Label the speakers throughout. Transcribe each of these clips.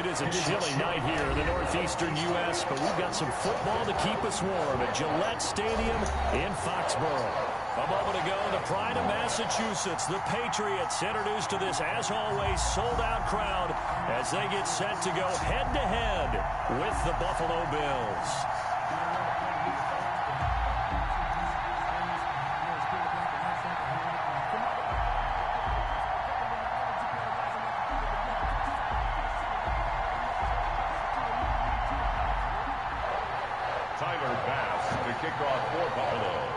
Speaker 1: It is a chilly night here in the northeastern U.S., but we've got some football to keep us warm at Gillette Stadium in Foxborough. A moment ago, the pride of Massachusetts, the Patriots, introduced to this, as always, sold-out crowd as they get set to go head-to-head with the Buffalo Bills.
Speaker 2: To kick off for Buffalo.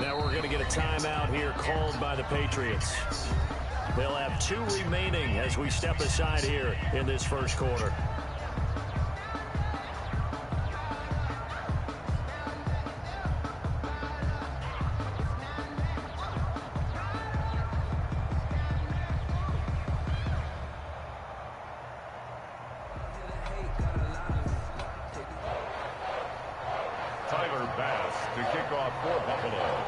Speaker 1: Now we're going to get a timeout here called by the Patriots. They'll have 2 remaining as we step aside here in this first quarter.
Speaker 2: To kick off for Buffalo.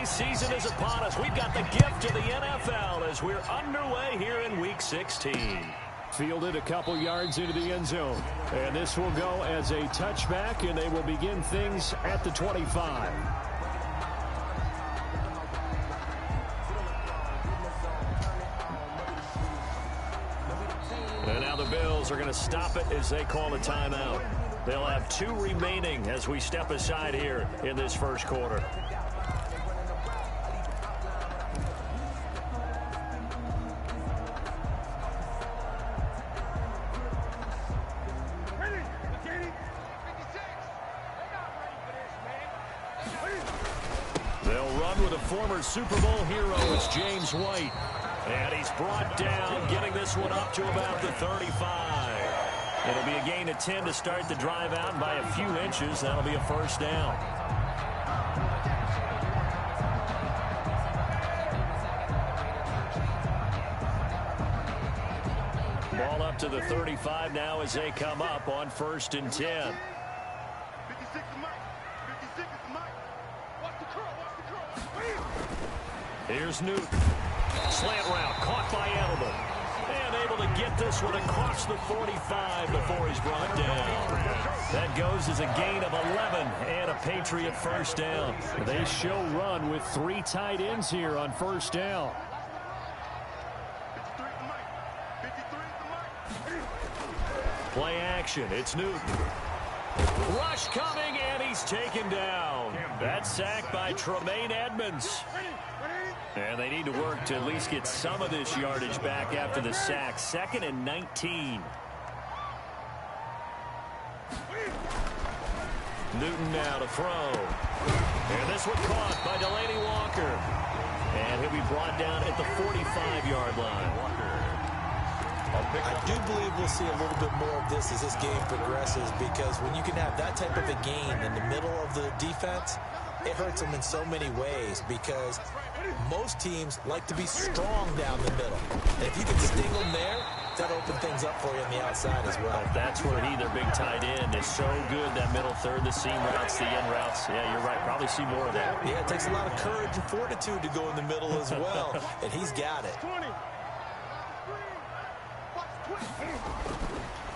Speaker 1: Season is upon us. We've got the gift of the NFL as we're underway here in Week 16. Fielded a couple yards into the end zone. And this will go as a touchback, and they will begin things at the 25. And now the Bills are going to stop it as they call a timeout. They'll have 2 remaining as we step aside here in this first quarter. They'll run with a former Super Bowl hero. It's James White. And he's brought down, getting this one up to about the 35. It'll be a gain of 10 to start the drive out, and by a few inches, that'll be a first down. Ball up to the 35 now as they come up on 1st and 10. Here's Newton. Slant route caught by Edelman. And able to get this one across the 45 before he's brought down. That goes as a gain of 11 and a Patriot first down. They show run with 3 tight ends here on first down. Play action. It's Newton. Rush coming, and he's taken down. That's sacked by Tremaine Edmonds. And they need to work to at least get some of this yardage back after the sack. 2nd and 19. Newton now to throw. And this one caught by Delaney Walker. And he'll be brought down at the 45-yard line.
Speaker 3: I do believe we'll see a little bit more of this as this game progresses, because when you can have that type of a gain in the middle of the defense, it hurts them in so many ways, because most teams like to be strong down the middle. And if you can sting them there, That'll open things up for you on the outside as well.
Speaker 1: That's where their big tight end, is so good, that middle third, the seam routes, the end routes. Yeah, you're right. Probably see more of that.
Speaker 3: Yeah, it takes a lot of courage and fortitude to go in the middle as well, and he's got it.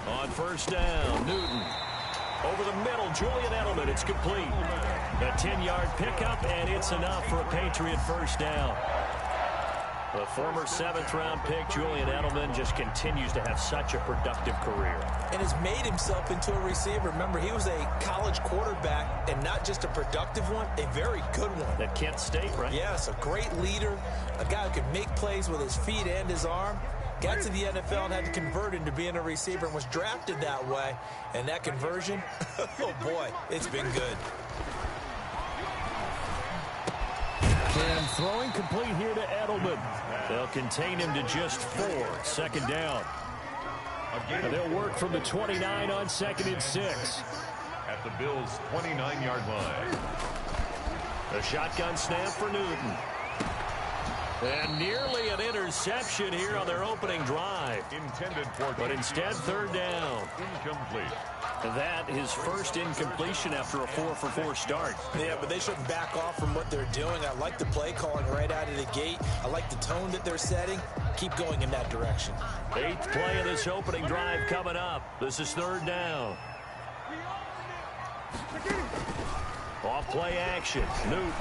Speaker 1: On first down, Newton. Over the middle, Julian Edelman. It's complete. A 10-yard pickup, and it's enough for a Patriot first down. The former 7th-round pick, Julian Edelman, just continues to have such a productive career.
Speaker 3: And has made himself into a receiver. Remember, he was a college quarterback, and not just a productive one, a very good one.
Speaker 1: At Kent State, right?
Speaker 3: Yes, a great leader, a guy who could make plays with his feet and his arm. Got to the NFL and had to convert into being a receiver and was drafted that way. And that conversion, oh boy, it's been good.
Speaker 1: And throwing complete here to Edelman. They'll contain him to just 4. Second down. And they'll work from the 29 on 2nd and 6.
Speaker 2: At the Bills' 29-yard line.
Speaker 1: A shotgun snap for Newton. And nearly an interception here on their opening drive.
Speaker 2: Intended for,
Speaker 1: but instead, 3rd down.
Speaker 2: Incomplete.
Speaker 1: That his first incompletion after a 4-for-4 start.
Speaker 3: Yeah, but they shouldn't back off from what they're doing. I like the play calling right out of the gate. I like the tone that they're setting. Keep going in that direction.
Speaker 1: 8th play of this opening drive coming up. This is 3rd down. Off play action. Newton.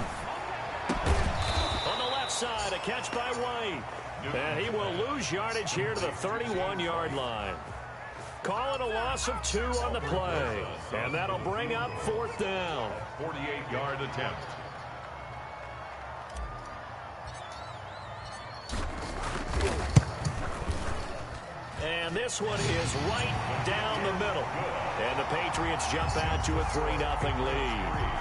Speaker 1: On the left side, a catch by White. And he will lose yardage here to the 31-yard line. Calling a loss of 2 on the play. And that'll bring up 4th down.
Speaker 2: 48-yard attempt.
Speaker 1: And this one is right down the middle. And the Patriots jump out to a 3-0 lead.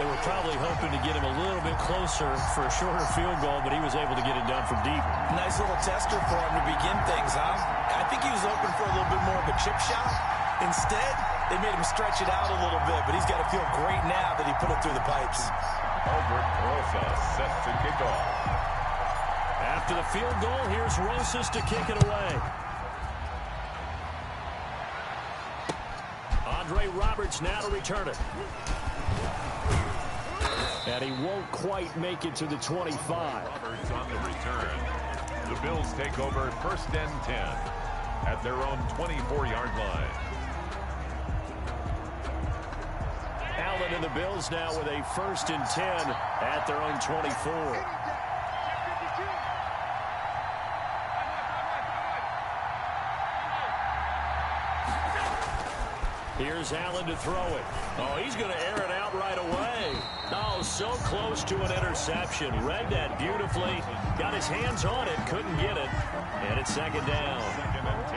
Speaker 1: They were probably hoping to get him a little bit closer for a shorter field goal, but he was able to get it done from deep.
Speaker 3: Nice little tester for him to begin things, huh? I think he was open for a little bit more of a chip shot. Instead, they made him stretch it out a little bit, but he's got to feel great now that he put it through the pipes.
Speaker 2: Albert Rosas set to kick off.
Speaker 1: After the field goal, here's Rosas to kick it away. Andre Roberts now to return it. And he won't quite make it to the 25.
Speaker 2: Roberts on the return. The Bills take over 1st and 10 at their own 24-yard line.
Speaker 1: Allen and the Bills now with a 1st and 10 at their own 24. Here's Allen to throw it. Oh, he's going to air it out right away. Oh, so close to an interception. Read that beautifully. Got his hands on it. Couldn't get it. And it's 2nd down.
Speaker 2: 2nd and 10.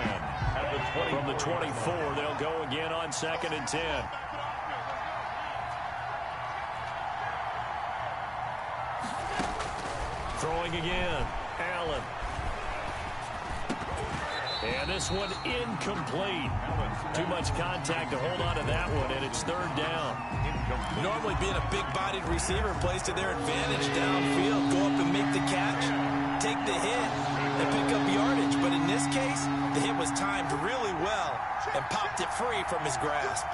Speaker 2: At the
Speaker 1: From the 24, they'll go again on 2nd and 10. Throwing again. Allen. And this one incomplete. Too much contact to hold on to that one, and it's 3rd down.
Speaker 3: Normally being a big-bodied receiver plays to their advantage downfield. Go up and make the catch, take the hit, and pick up yardage. But in this case, the hit was timed really well and popped it free from his grasp.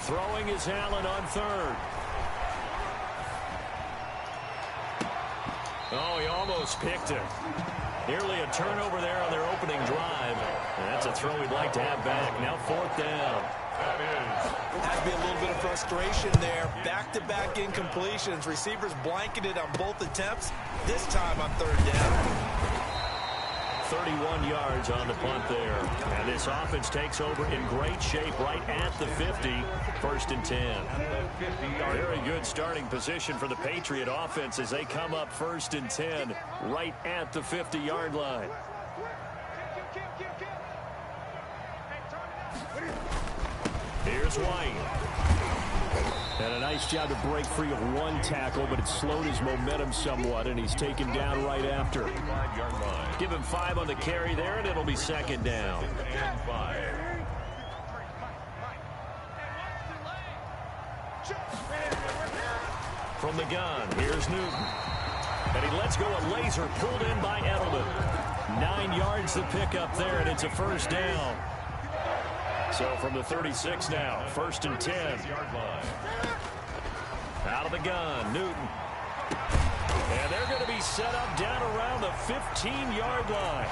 Speaker 1: Throwing is Allen on 3rd. Oh, he almost picked it. Nearly a turnover there on their opening drive. And that's a throw we'd like to have back. Now 4th down.
Speaker 3: Had to be a little bit of frustration there. Back-to-back incompletions. Receivers blanketed on both attempts. This time on 3rd down.
Speaker 1: 31 yards on the punt there. And this offense takes over in great shape right at the 50. 1st and 10. Very good starting position for the Patriot offense as they come up 1st and 10 right at the 50-yard line. Here's White. And a nice job to break free of one tackle, but it slowed his momentum somewhat, and he's taken down right after. Give him 5 on the carry there, and it'll be 2nd down.
Speaker 2: And 5.
Speaker 1: from the gun. Here's Newton. And he lets go a laser pulled in by Edelman. 9 yards to pick up there, and it's a first down. So from the 36 now, 1st and 10. Out of the gun, Newton. And they're going to be set up down around the 15-yard line.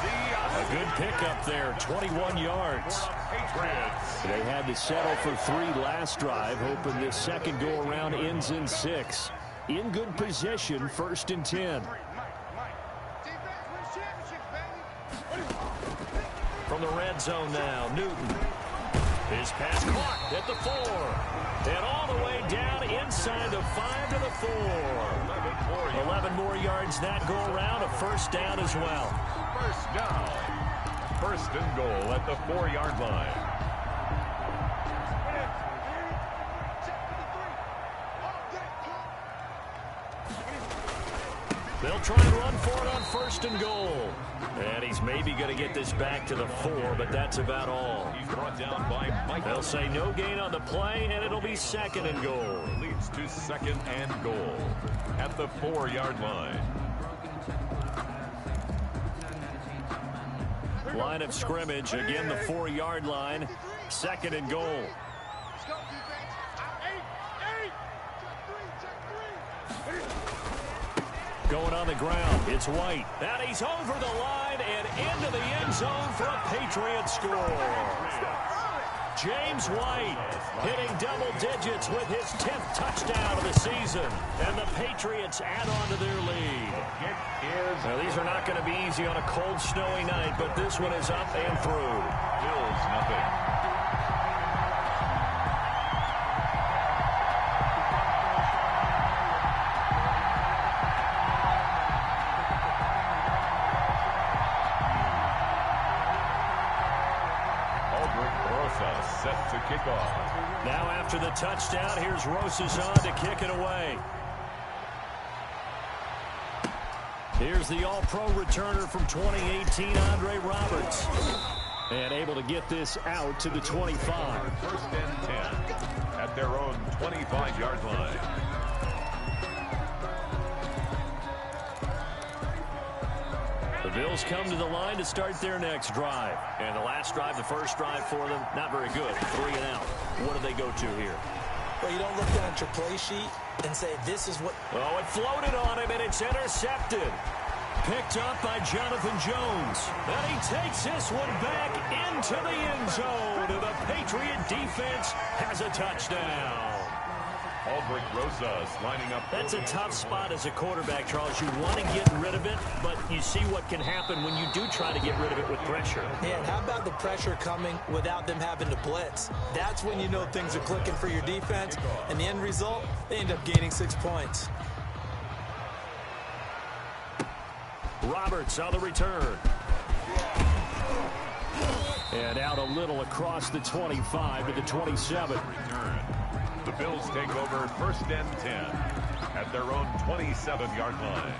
Speaker 1: A good pickup there, 21 yards. They had to settle for 3 last drive, hoping this second go-around ends in 6. In good position, 1st and 10. From the red zone now, Newton. His pass caught at the 4. And all the way down inside the 5 to the 4. 11 more yards that go around, a first down as well.
Speaker 2: First down. 1st and goal at the 4-yard line.
Speaker 1: They'll try and run for it on 1st and goal. And he's maybe going to get this back to the 4, but that's about all.
Speaker 2: He's brought down by Mike.
Speaker 1: They'll say no gain on the play, and it'll be 2nd and goal.
Speaker 2: Leads to 2nd and goal at the 4-yard line.
Speaker 1: Line of scrimmage, again the 4-yard line, 2nd and goal. Going on the ground, it's White. And he's over the line and into the end zone for a Patriot score. James White hitting double digits with his 10th touchdown of the season. And the Patriots add on to their lead. Now, these are not going to be easy on a cold, snowy night, but this one is up and through.
Speaker 2: Bills nothing. Set to kick off.
Speaker 1: Now after the touchdown, here's Rosas on to kick it away. Here's the all-pro returner from 2018, Andre Roberts. And able to get this out to the 25.
Speaker 2: 1st and 10 at their own 25-yard line.
Speaker 1: The Bills come to the line to start their next drive. And the last drive, the first drive for them, not very good. 3 and out. What do they go to here?
Speaker 3: Well, you don't look down at your play sheet and say, this is what...
Speaker 1: Oh, it floated on him, and it's intercepted. Picked up by Jonathan Jones. And he takes this one back into the end zone. And the Patriot defense has a touchdown.
Speaker 2: Aldrich Rosas lining up.
Speaker 1: That's a tough spot as a quarterback, Charles. You want to get rid of it, but you see what can happen when you do try to get rid of it with pressure.
Speaker 3: Yeah, and how about the pressure coming without them having to blitz? That's when you know things are clicking for your defense. And the end result, they end up gaining 6 points.
Speaker 1: Roberts on the return. And out a little across the 25 to the 27.
Speaker 2: Return. The Bills take over 1st and 10 at their own 27-yard line.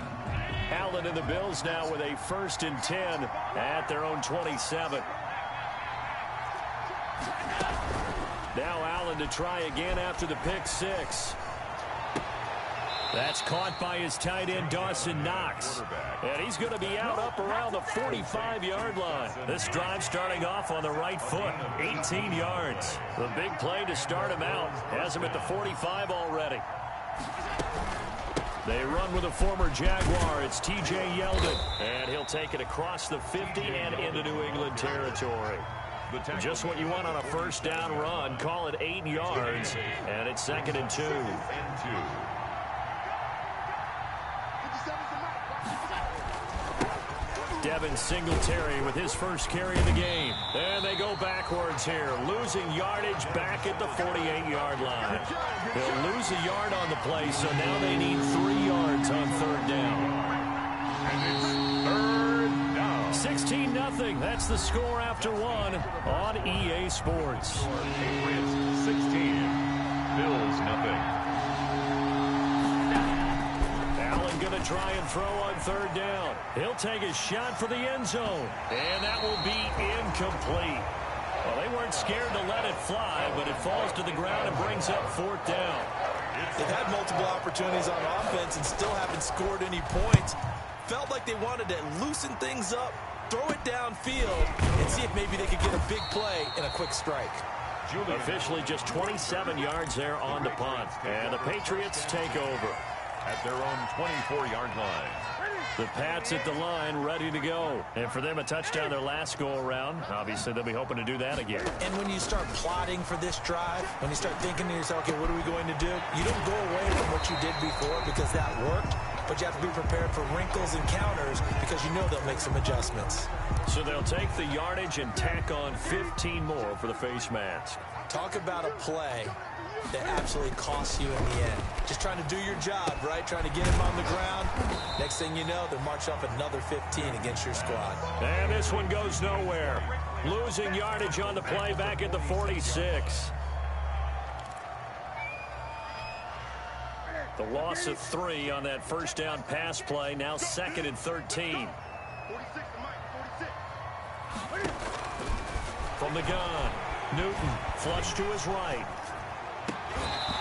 Speaker 1: Allen and the Bills now with a 1st and 10 at their own 27. Now Allen to try again after the pick 6. That's caught by his tight end, Dawson Knox. And he's going to be out up around the 45-yard line. This drive starting off on the right foot, 18 yards. The big play to start him out. Has him at the 45 already. They run with a former Jaguar. It's T.J. Yeldon. And he'll take it across the 50 and into New England territory. Just what you want on a first down run. Call it 8 yards. And it's 2nd and 2. Devin Singletary with his first carry of the game. And they go backwards here, losing yardage back at the 48-yard line. They'll lose a yard on the play, so now they need 3 yards on 3rd down.
Speaker 2: And it's 3rd down.
Speaker 1: 16-0. That's the score after 1 on EA Sports.
Speaker 2: Patriots 16, Bills nothing.
Speaker 1: Going to try and throw on 3rd down. He'll take a shot for the end zone. And that will be incomplete. Well, they weren't scared to let it fly, but it falls to the ground and brings up 4th down.
Speaker 3: They've had multiple opportunities on offense and still haven't scored any points. Felt like they wanted to loosen things up, throw it downfield, and see if maybe they could get a big play and a quick strike.
Speaker 1: Officially just 27 yards there on the punt. And the Patriots take over
Speaker 2: at their own 24-yard line.
Speaker 1: The Pats at the line, ready to go. And for them, a touchdown their last go-around. Obviously, they'll be hoping to do that again.
Speaker 3: And when you start plotting for this drive, when you start thinking to yourself, okay, what are we going to do? You don't go away from what you did before because that worked, but you have to be prepared for wrinkles and counters because you know they'll make some adjustments.
Speaker 1: So they'll take the yardage and tack on 15 more for the face mask.
Speaker 3: Talk about a play that absolutely costs you in the end. Just trying to do your job, right? Trying to get him on the ground. Next thing you know, they'll march off another 15 against your squad.
Speaker 1: And this one goes nowhere. Losing yardage on the play back at the 46. The loss of 3 on that first down pass play. Now 2nd and 13. From the gun, Newton flush to his right.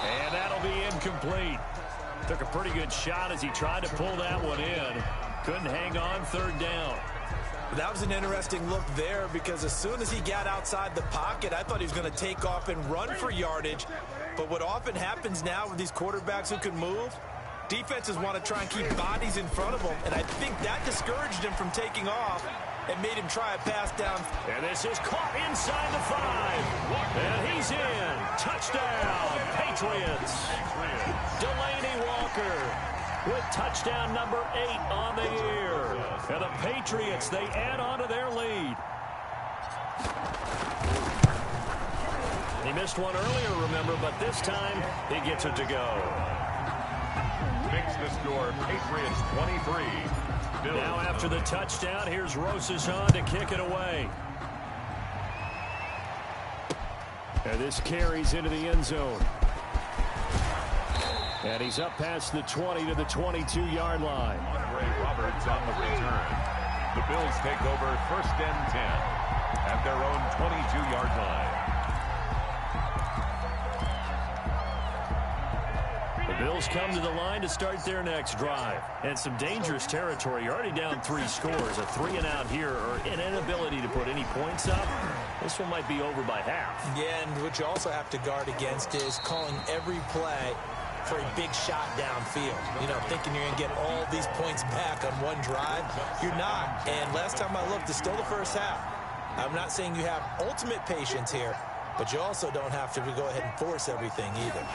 Speaker 1: And that'll be incomplete. Took a pretty good shot as he tried to pull that one in. Couldn't hang on 3rd down.
Speaker 3: That was an interesting look there because as soon as he got outside the pocket, I thought he was going to take off and run for yardage. But what often happens now with these quarterbacks who can move, defenses want to try and keep bodies in front of them. And I think that discouraged him from taking off and made him try a pass down.
Speaker 1: And this is caught inside the 5. And he's in. Touchdown, Patriots. Delaney Walker with touchdown number 8 on the year. And the Patriots, they add on to their lead. He missed one earlier, remember, but this time he gets it to go.
Speaker 2: Makes the score Patriots 23.
Speaker 1: Now after the touchdown, here's Rosas on to kick it away. And this carries into the end zone. And he's up past the 20 to the 22-yard line.
Speaker 2: Andre Roberts on the return. The Bills take over 1st and 10 at their own 22-yard line.
Speaker 1: The Bills come to the line to start their next drive. And some dangerous territory. You're already down 3 scores. A 3 and out here, or an inability to put any points up. This one might be over by half.
Speaker 3: Yeah, and what you also have to guard against is calling every play for a big shot downfield. You know, thinking you're going to get all these points back on one drive. You're not. And last time I looked, it's still the first half. I'm not saying you have ultimate patience here, but you also don't have to go ahead and force everything either.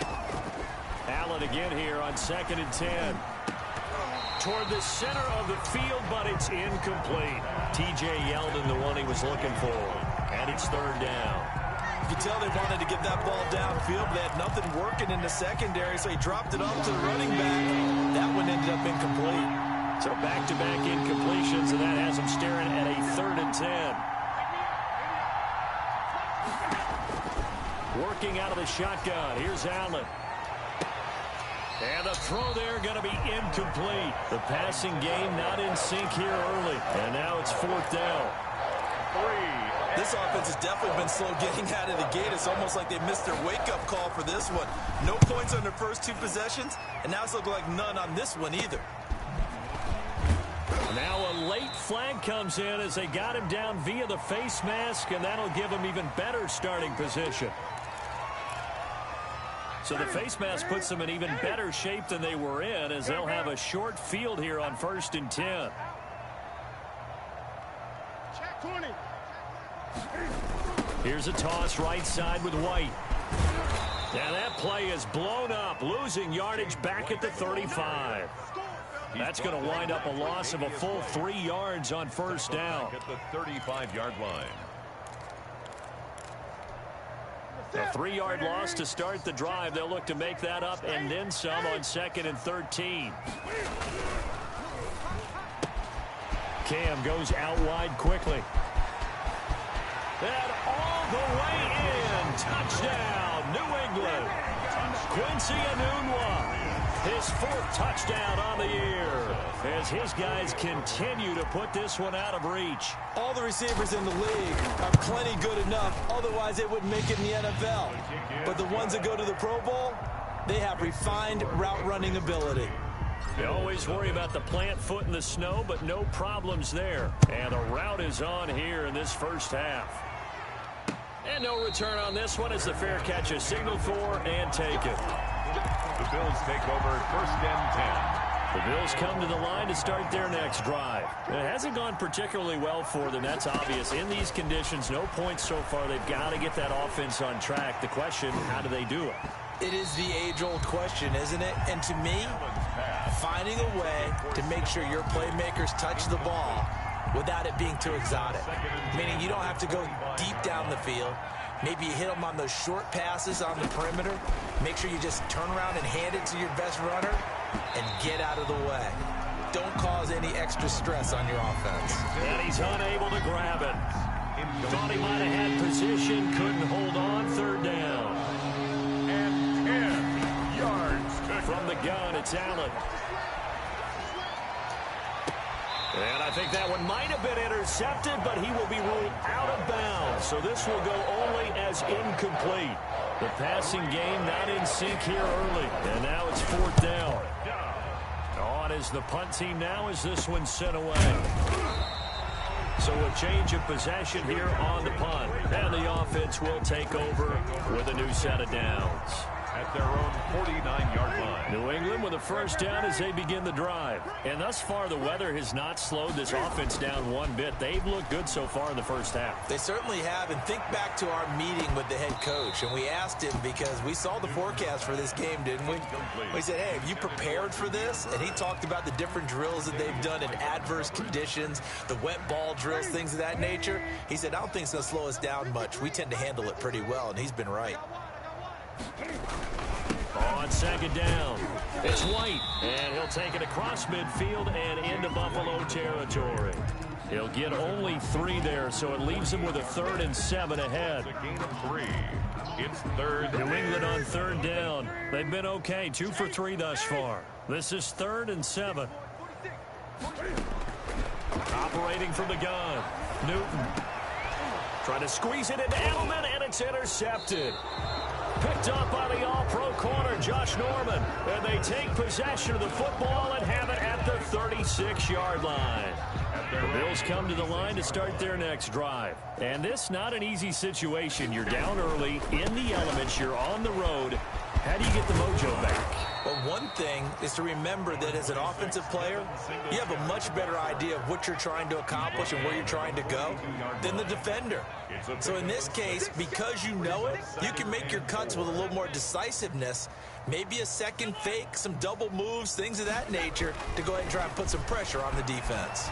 Speaker 1: Allen again here on 2nd and 10. Toward the center of the field, but it's incomplete. T.J. Yeldon, the one he was looking for. And it's 3rd down.
Speaker 3: You can tell they wanted to get that ball downfield, but they had nothing working in the secondary, so he dropped it off to the running back. That one ended up incomplete.
Speaker 1: So back-to-back incompletions, and that has him staring at a 3rd and 10. Working out of the shotgun. Here's Allen. And the throw there going to be incomplete. The passing game not in sync here early. And now it's 4th down.
Speaker 2: 3.
Speaker 3: This offense has definitely been slow getting out of the gate. It's almost like they missed their wake-up call for this one. No points on their first 2 possessions, and now it's looking like none on this one either.
Speaker 1: Now a late flag comes in as they got him down via the face mask, and that'll give him even better starting position. So the face mask puts them in even better shape than they were in, as they'll have a short field here on 1st and 10.
Speaker 4: Check 20.
Speaker 1: Here's a toss right side with White. Now that play is blown up, losing yardage back at the 35. That's going to wind up a loss of a full 3 yards on 1st down.
Speaker 2: At the 35-yard line.
Speaker 1: A 3-yard loss to start the drive. They'll look to make that up and then some on 2nd and 13. Cam goes out wide quickly. And all the way in. Touchdown, New England. Quincy Enunwa. His 4th touchdown on the year as his guys continue to put this one out of reach.
Speaker 3: All the receivers in the league are plenty good enough. Otherwise, they wouldn't make it in the NFL. But the ones that go to the Pro Bowl, They have refined route running ability.
Speaker 1: You always worry about the plant foot in the snow, but no problems there. And the route is on here in this first half. And no return on this one as the fair catch is signaled for and taken.
Speaker 2: The Bills take over first and 10.
Speaker 1: The Bills come to the line to start their next drive. It hasn't gone particularly well for them. That's obvious. In these conditions, no points so far. They've got to get that offense on track. The question, how do they do it?
Speaker 3: It is the age-old question, isn't it? And to me, finding a way to make sure your playmakers touch the ball without it being too exotic. Meaning you don't have to go deep down the field. Maybe you hit them on those short passes on the perimeter. Make sure you just turn around and hand it to your best runner and get out of the way. Don't cause any extra stress on your offense.
Speaker 1: And he's unable to grab it. Thought he might have had position, couldn't hold on, third down.
Speaker 2: And 10 yards.
Speaker 1: From the gun, it's Allen. And I think that one might have been intercepted, but he will be ruled out of bounds. So this will go only as incomplete. The passing game not in sync here early. And now it's fourth down. On is the punt team now as this one's sent away. So a change of possession here on the punt. And the offense will take over with a new set of downs.
Speaker 2: At their own 49-yard line.
Speaker 1: New England with a first down as they begin the drive. And thus far, the weather has not slowed this offense down one bit. They've looked good so far in the first half.
Speaker 3: They certainly have. And think back to our meeting with the head coach. And we asked him because we saw the forecast for this game, didn't we? We said, hey, have you prepared for this? And he talked about the different drills that they've done in adverse conditions, the wet ball drills, things of that nature. He said, I don't think it's going to slow us down much. We tend to handle it pretty well, and he's been right.
Speaker 1: On second down, it's White, and he'll take it across midfield and into Buffalo territory. He'll get only 3 there, so it leaves him with a 3rd and 7 ahead.
Speaker 2: A gain of 3. It's third.
Speaker 1: New England on third down. They've been okay, 2 for 3 thus far. This is 3rd and 7. Operating from the gun, Newton. Trying to squeeze it into Edelman, and it's intercepted. Picked up by the all-pro corner, Josh Norman. And they take possession of the football and have it at the 36-yard line. The Bills come to the line to start their next drive. And this not an easy situation. You're down early, in the elements, you're on the road. How do you get the mojo back?
Speaker 3: Well, one thing is to remember that as an offensive player, you have a much better idea of what you're trying to accomplish and where you're trying to go than the defender. So in this case, because you know it, you can make your cuts with a little more decisiveness, maybe a second fake, some double moves, things of that nature, to go ahead and try and put some pressure on the defense.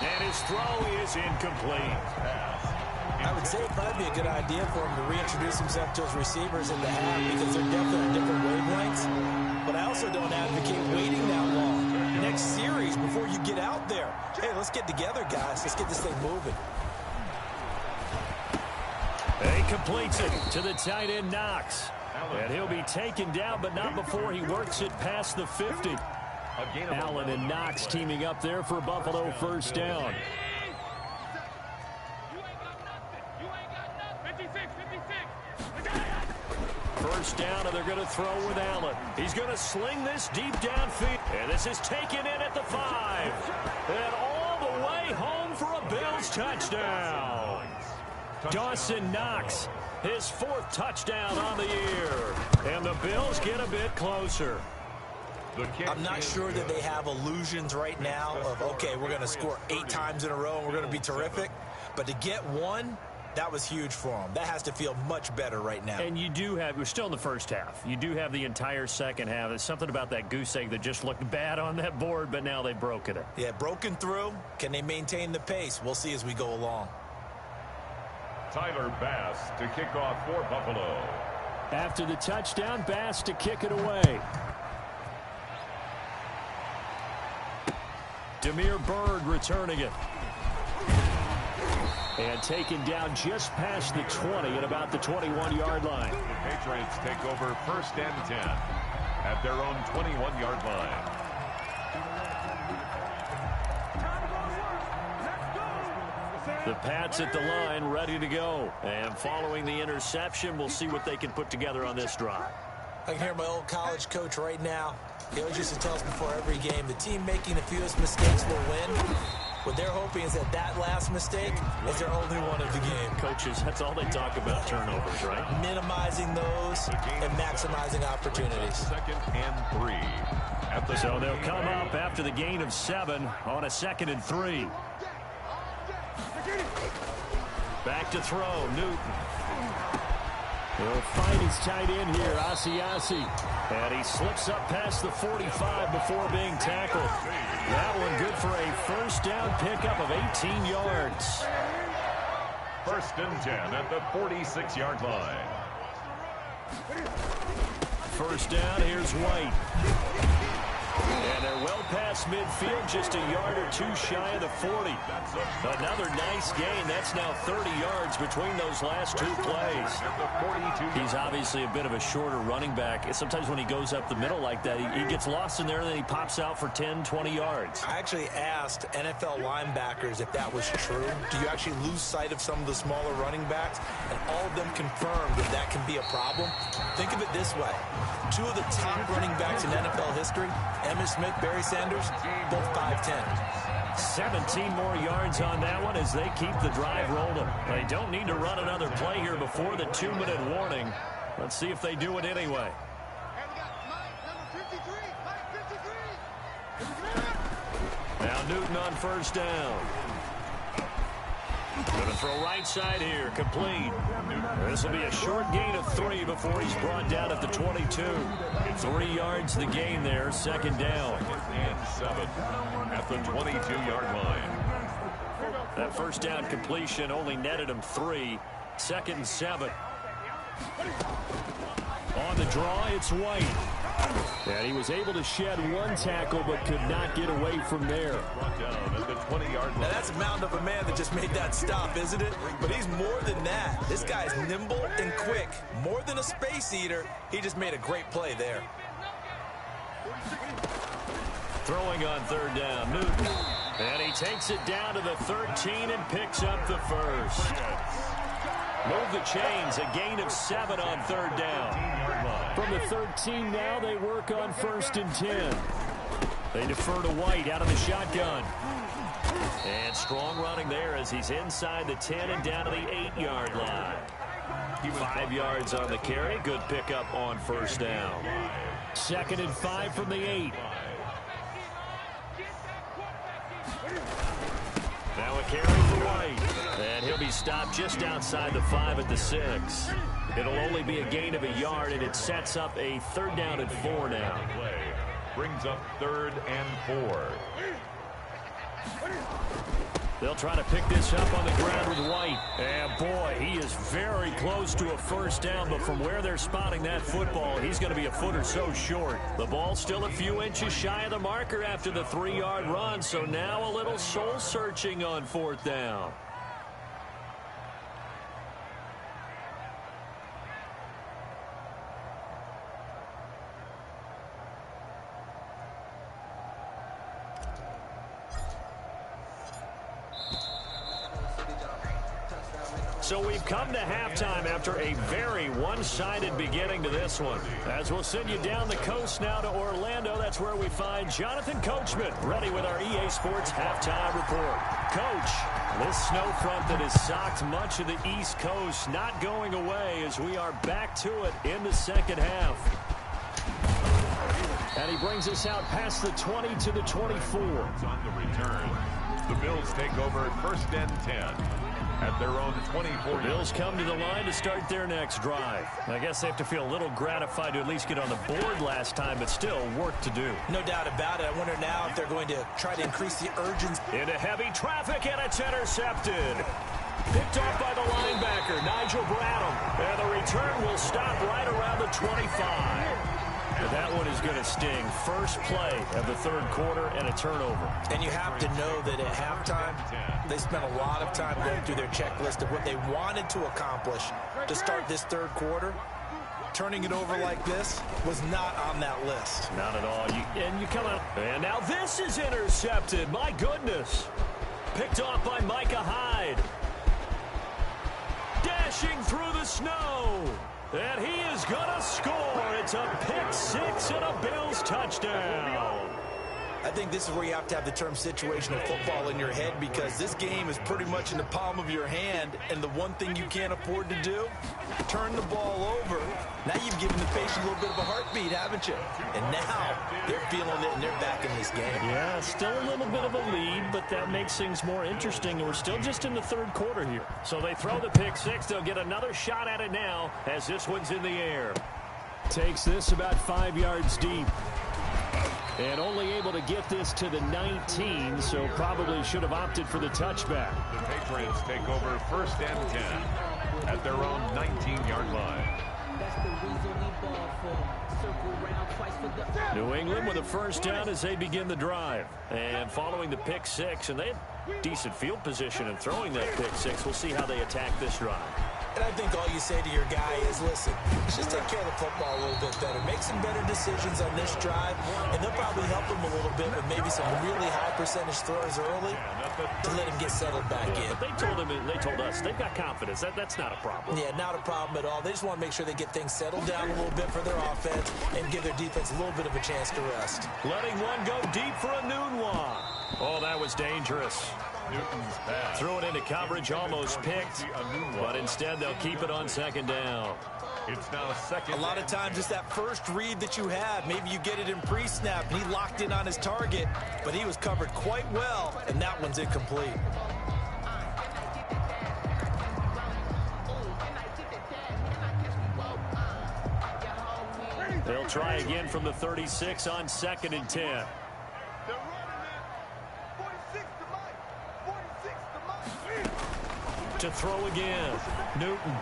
Speaker 1: And his throw is incomplete.
Speaker 3: I would say it'd probably be a good idea for him to reintroduce himself to his receivers in the half because they're definitely on different wavelengths. But I also don't advocate waiting that long. Next series before you get out there. Hey, let's get together, guys. Let's get this thing moving.
Speaker 1: He completes it to the tight end, Knox. And he'll be taken down, but not before he works it past the 50. Allen and Knox teaming up there for Buffalo first down. First down, and they're going to throw with Allen. He's going to sling this deep downfield. And this is taken in at the 5. And all the way home for a Bills touchdown. Dawson Knox, his 4th touchdown on the year. And the Bills get a bit closer.
Speaker 3: I'm not sure that they have illusions right now of, okay, we're going to score 8 times in a row and we're going to be terrific. But to get one, that was huge for them. That has to feel much better right now.
Speaker 1: And you do have, we're still in the first half. You do have the entire second half. There's something about that goose egg that just looked bad on that board, but now they've broken it.
Speaker 3: Yeah, broken through. Can they maintain the pace? We'll see as we go along.
Speaker 2: Tyler Bass to kick off for Buffalo.
Speaker 1: After the touchdown, Bass to kick it away. Demir Bird returning it. And taken down just past the 20 at about the 21-yard line.
Speaker 2: The Patriots take over first and 10 at their own 21-yard line.
Speaker 1: The Pats at the line, ready to go. And following the interception, we'll see what they can put together on this drive.
Speaker 3: I can hear my old college coach right now. He always used to tell us before every game, the team making the fewest mistakes will win. What they're hoping is that last mistake is their only one of the game.
Speaker 1: Coaches, that's all they talk about, turnovers, right?
Speaker 3: Minimizing those and maximizing opportunities.
Speaker 2: 2nd and 3.
Speaker 1: So they'll come up after the gain of 7 on a 2nd and 3. Back to throw, Newton. He'll find his tight end here, Asiasi. And he slips up past the 45 before being tackled. That one good for a first down pickup of 18 yards.
Speaker 2: 1st and 10 at the 46-yard line.
Speaker 1: First down, here's White. And they're well past midfield, just a yard or two shy of the 40. Another nice gain. That's now 30 yards between those last two plays. He's obviously a bit of a shorter running back. Sometimes when he goes up the middle like that, he gets lost in there, and then he pops out for 10, 20 yards.
Speaker 3: I actually asked NFL linebackers if that was true. Do you actually lose sight of some of the smaller running backs? And all of them confirmed that can be a problem. Think of it this way. 2 of the top running backs in NFL history, Emmitt Smith, Barry Sanders, both 5'10".
Speaker 1: 17 more yards on that one as they keep the drive rolling. They don't need to run another play here before the 2-minute warning. Let's see if they do it anyway. Now Newton on first down. Going to throw right side here, complete. This will be a short gain of 3 before he's brought down at the 22. 3 yards the gain there, 2nd down.
Speaker 2: 2nd and 7 at the 22-yard line.
Speaker 1: That first down completion only netted him 3. 2nd and 7. On the draw, it's White. And he was able to shed 1 tackle but could not get away from there.
Speaker 2: Down at the 20-yard line.
Speaker 3: Now that's a mountain of a man that just made that stop, isn't it? But he's more than that. This guy's nimble and quick. More than a space eater, he just made a great play there.
Speaker 1: Throwing on 3rd down, Newton. And he takes it down to the 13 and picks up the first. Move the chains, a gain of 7 on 3rd down. From the 13 now, they work on 1st and 10. They defer to White out of the shotgun. And strong running there as he's inside the 10 and down to the 8-yard line. 5 yards on the carry. Good pickup on 1st down. 2nd and 5 from the 8. Now a carry for White. And he'll be stopped just outside the 5 at the 6. It'll only be a gain of a yard, and it sets up a 3rd down and 4 now.
Speaker 2: Play brings up 3rd and 4.
Speaker 1: They'll try to pick this up on the ground with White. And, boy, he is very close to a first down, but from where they're spotting that football, he's going to be a foot or so short. The ball's still a few inches shy of the marker after the 3-yard run, so now a little soul-searching on 4th down. So we've come to halftime after a very one-sided beginning to this one. As we'll send you down the coast now to Orlando, that's where we find Jonathan Coachman, ready with our EA Sports Halftime Report. Coach, this snow front that has socked much of the East Coast not going away as we are back to it in the 2nd half. And he brings us out past the 20 to the 24.
Speaker 2: It's on the return. The Bills take over 1st and 10. At their own 24.
Speaker 1: The Bills come to the line to start their next drive. I guess they have to feel a little gratified to at least get on the board last time, but still work to do.
Speaker 3: No doubt about it. I wonder now if they're going to try to increase the urgency.
Speaker 1: Into heavy traffic, and it's intercepted. Picked off by the linebacker, Nigel Bradham. And the return will stop right around the 25. And that one is going to sting. First play of the 3rd quarter and a turnover.
Speaker 3: And you have to know that at halftime, they spent a lot of time going through their checklist of what they wanted to accomplish to start this 3rd quarter. Turning it over like this was not on that list.
Speaker 1: Not at all. You come out. And now this is intercepted. My goodness. Picked off by Micah Hyde. And he is going to score. It's a pick six and a Bills touchdown.
Speaker 3: I think this is where you have to have the term situational football in your head, because this game is pretty much in the palm of your hand, and the one thing you can't afford to do, turn the ball over. Now you've given the patient a little bit of a heartbeat, haven't you? And now they're feeling it, and they're back in this game.
Speaker 1: Yeah, still a little bit of a lead, but that makes things more interesting, and we're still just in the third quarter here. So they throw the pick six. They'll get another shot at it now as this one's in the air. Takes this about 5 yards deep. And only able to get this to the 19, so probably should have opted for the touchback.
Speaker 2: The Patriots take over first and 10 at their own 19-yard line.
Speaker 1: New England with a first down as they begin the drive. And following the pick six, and they had decent field position in throwing that pick six. We'll see how they attack this drive.
Speaker 3: And I think all you say to your guy is, listen, just take care of the football a little bit better. Make some better decisions on this drive, and they'll probably help him a little bit with maybe some really high percentage throws early to let him get settled back in.
Speaker 1: But they told us they've got confidence. That's not a problem.
Speaker 3: Yeah, not a problem at all. They just want to make sure they get things settled down a little bit for their offense and give their defense a little bit of a chance to rest.
Speaker 1: Letting one go deep for a Nunwa. Oh, that was dangerous.
Speaker 2: Newton's pass.
Speaker 1: Threw it into coverage, almost picked, but instead they'll keep it on second down.
Speaker 2: It's now second.
Speaker 3: A lot of times it's that first read that you have. Maybe you get it in pre-snap, and he locked in on his target, but he was covered quite well, and that one's incomplete.
Speaker 1: They'll try again from the 36 on second and 10. To throw again. Newton.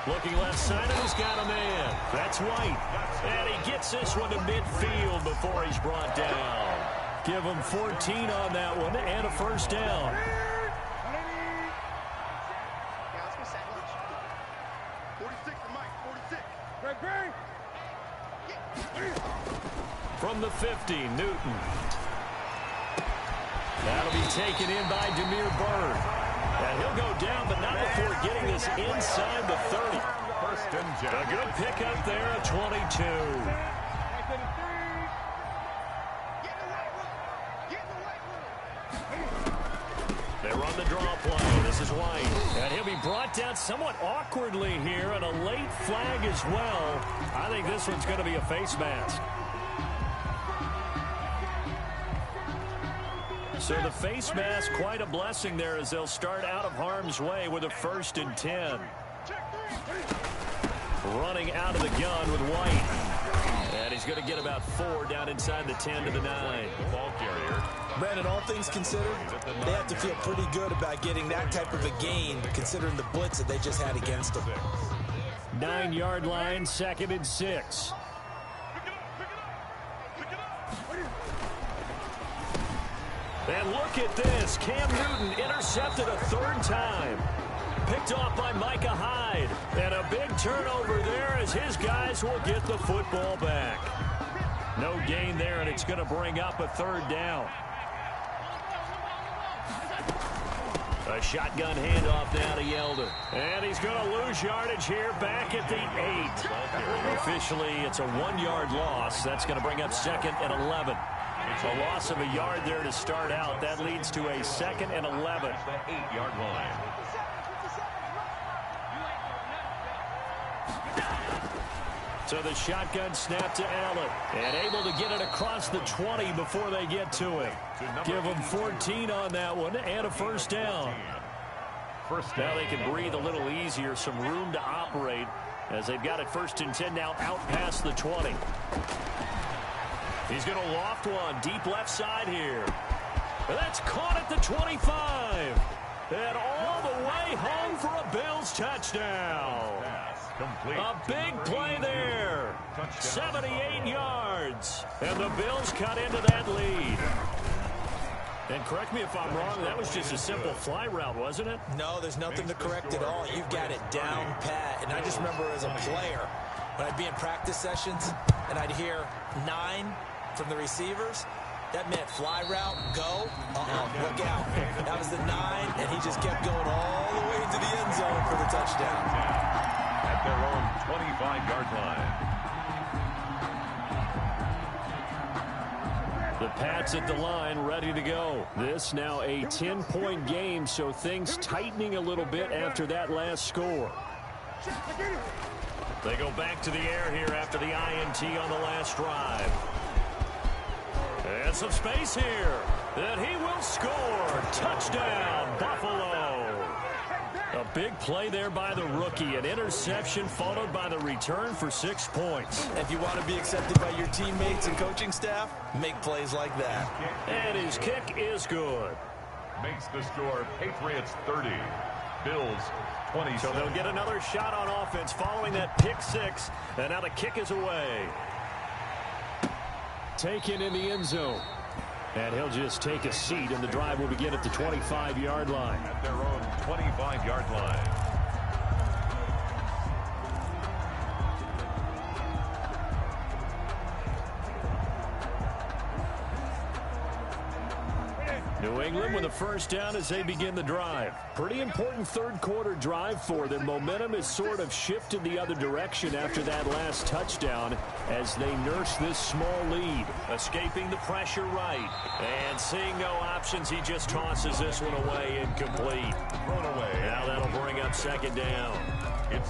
Speaker 1: Looking left side, and he's got a man. That's White. And he gets this one to midfield before he's brought down. Give him 14 on that one and a first down. From the 50, Newton. That'll be taken in by Demir Bird. And he'll go down, but not before getting this inside the 30.
Speaker 2: First and 10.
Speaker 1: A good pickup there at 22. They run the draw play. This is White. And he'll be brought down somewhat awkwardly here, and a late flag as well. I think this one's going to be a face mask. So the face mask, quite a blessing there as they'll start out of harm's way with a first and 10. Running out of the gun with White. And he's going to get about 4 down inside the 10 to the 9.
Speaker 2: The ball carrier.
Speaker 3: Brandon, all things considered, they have to feel pretty good about getting that type of a gain, considering the blitz that they just had against them.
Speaker 1: 9-yard line, second and 6. And look at this. Cam Newton intercepted a third time. Picked off by Micah Hyde. And a big turnover there as his guys will get the football back. No gain there, and it's going to bring up a third down. A shotgun handoff now to Yelder. And he's going to lose yardage here back at the 8. Officially, it's a 1-yard loss. That's going to bring up second and 11. It's a loss of a yard there to start out. That leads to a second and 11.
Speaker 2: The 8-yard line.
Speaker 1: So the shotgun snap to Allen. And able to get it across the 20 before they get to him. Give them 14 on that one and a first down. Now they can breathe a little easier. Some room to operate as they've got it first and 10 now out past the 20. He's going to loft one deep left side here. And that's caught at the 25. And all the way home for a Bills touchdown. A big play there. 78 yards. And the Bills cut into that lead. And correct me if I'm wrong, that was just a simple fly route, wasn't it?
Speaker 3: No, there's nothing to correct at all. You've got it down pat. And I just remember as a player, when I'd be in practice sessions and I'd hear 9 from the receivers, that meant fly route, go, look out. That was the 9, and he just kept going all the way to the end zone for the touchdown.
Speaker 2: At their own 25-yard line.
Speaker 1: The Pats at the line, ready to go. This now a 10-point game, so things tightening a little bit after that last score. They go back to the air here after the INT on the last drive. And some space here. And he will score. Touchdown, Buffalo. A big play there by the rookie. An interception followed by the return for 6 points.
Speaker 3: If you want to be accepted by your teammates and coaching staff, make plays like that.
Speaker 1: And his kick is good.
Speaker 2: Makes the score Patriots 30, Bills 20.
Speaker 1: So they'll get another shot on offense following that pick six. And now the kick is away. Taken in the end zone. And he'll just take a seat, and the drive will begin at the 25-yard line.
Speaker 2: At their own 25-yard line.
Speaker 1: New England with a first down as they begin the drive. Pretty important third-quarter drive for them. Momentum has sort of shifted the other direction after that last touchdown as they nurse this small lead. Escaping the pressure right. And seeing no options, he just tosses this one away, incomplete.
Speaker 2: Thrown away.
Speaker 1: Now that'll bring up second down.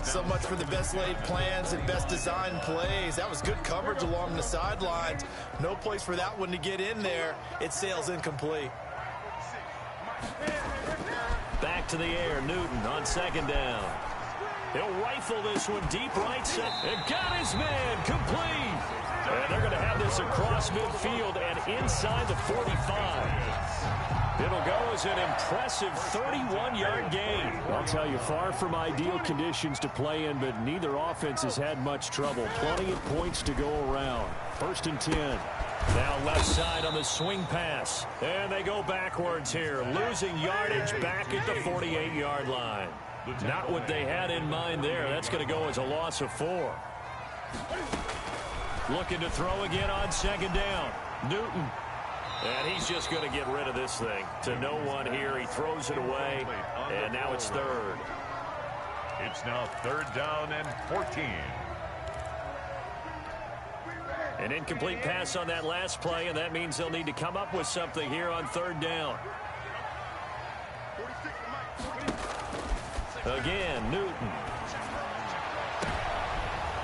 Speaker 3: So much for the best laid plans and best designed plays. That was good coverage along the sidelines. No place for that one to get in there. It sails incomplete.
Speaker 1: Back to the air, Newton on second down. He'll rifle this one deep right side. And got his man complete. And they're going to have this across midfield and inside the 45. It'll go as an impressive 31-yard gain. I'll tell you, far from ideal conditions to play in, but neither offense has had much trouble. Plenty of points to go around. First and 10. Now left side on the swing pass. And they go backwards here. Losing yardage back at the 48-yard line. Not what they had in mind there. That's going to go as a loss of 4. Looking to throw again on second down. Newton. And he's just going to get rid of this thing. To no one here. He throws it away. And now it's third.
Speaker 2: It's now third down and 14.
Speaker 1: An incomplete pass on that last play, and that means they'll need to come up with something here on third down. Again, Newton.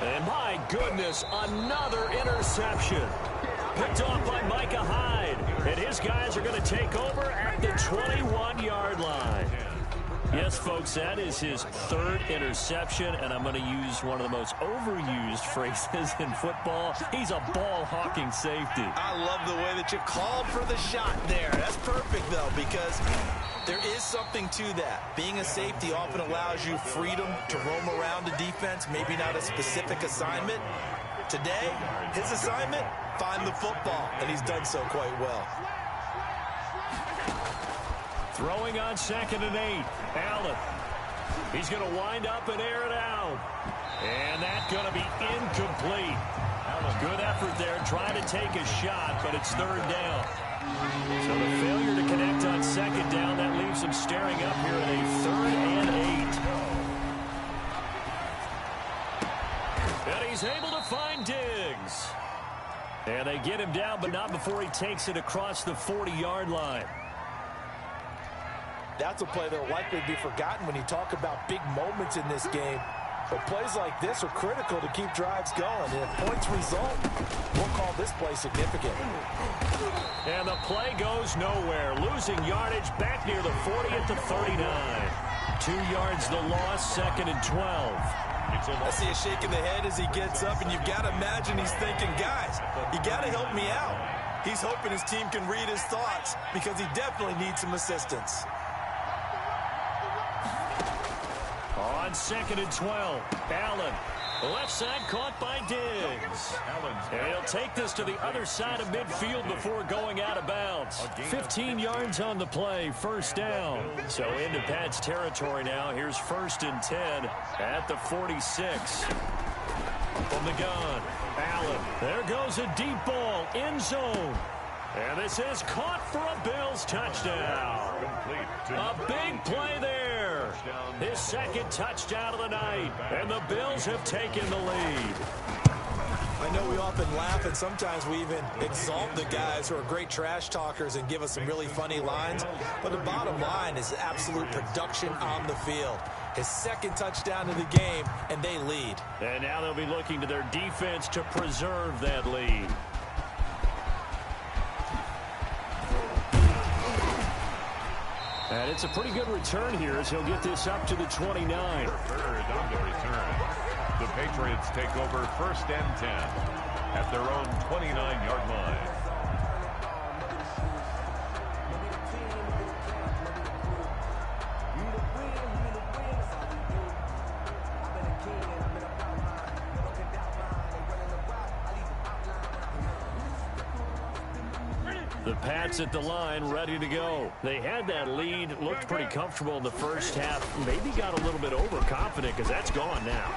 Speaker 1: And my goodness, another interception. Picked off by Micah Hyde. And his guys are going to take over at the 21-yard line. Yes, folks, that is his third interception, and I'm going to use one of the most overused phrases in football. He's a ball-hawking safety.
Speaker 3: I love the way that you called for the shot there. That's perfect, though, because there is something to that. Being a safety often allows you freedom to roam around the defense, maybe not a specific assignment. Today, his assignment, find the football, and he's done so quite well.
Speaker 1: Throwing on second and 8. Allen. He's going to wind up and air it out. And that's going to be incomplete. Good effort there trying to take a shot, but it's third down. So the failure to connect on second down, that leaves him staring up here at a third and 8. And he's able to find Diggs. And they get him down, but not before he takes it across the 40-yard line.
Speaker 3: That's a play that will likely be forgotten when you talk about big moments in this game. But plays like this are critical to keep drives going. And if points result, we'll call this play significant.
Speaker 1: And the play goes nowhere. Losing yardage back near the 40 at the 39. 2 yards the loss, second and 12.
Speaker 3: I see a shake in the head as he gets up, and you've got to imagine he's thinking, guys, you got to help me out. He's hoping his team can read his thoughts because he definitely needs some assistance.
Speaker 1: On second and 12, Allen. Left side caught by Diggs. And he'll take this to the other side of midfield before going out of bounds. 15 yards on the play, first down. So into Pat's territory now. Here's first and 10 at the 46. From the gun, Allen. There goes a deep ball, end zone. And this is caught for a Bills touchdown. A big play there. his second touchdown of the night, and the Bills have taken the lead.
Speaker 3: I know we often laugh, and sometimes we even exalt the guys who are great trash talkers and give us some really funny lines. But the bottom line is absolute production on the field. His second touchdown of the game, and they lead.
Speaker 1: And now they'll be looking to their defense to preserve that lead. And it's a pretty good return here as he'll get this up to the 29.
Speaker 2: Third on the return. The Patriots take over 1st and 10 at their own 29-yard line.
Speaker 1: The Pats at the line, ready to go. They had that lead, looked pretty comfortable in the first half. Maybe got a little bit overconfident because that's gone now.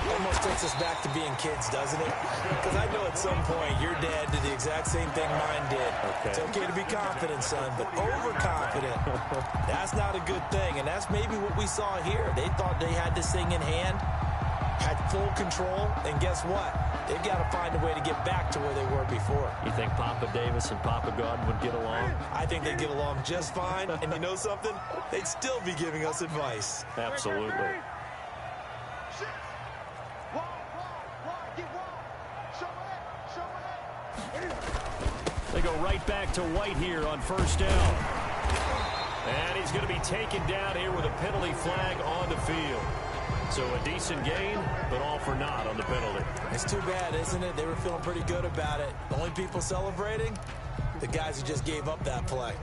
Speaker 3: Almost takes us back to being kids, doesn't it? Because I know at some point your dad did the exact same thing mine did.
Speaker 1: Okay.
Speaker 3: It's okay to be confident, son, but overconfident, that's not a good thing. And that's maybe what we saw here. They thought they had this thing in hand, had full control, and guess what? They've got to find a way to get back to where they were before.
Speaker 1: You think Papa Davis and Papa Godwin would get along?
Speaker 3: I think they'd get along just fine. And you know something? They'd still be giving us advice.
Speaker 1: Absolutely. They go right back to White here on 1st down. And he's going to be taken down here with a penalty flag on the field. So a decent gain, but all for naught on the penalty.
Speaker 3: It's too bad, isn't it? They were feeling pretty good about it. The only people celebrating, the guys who just gave up that play.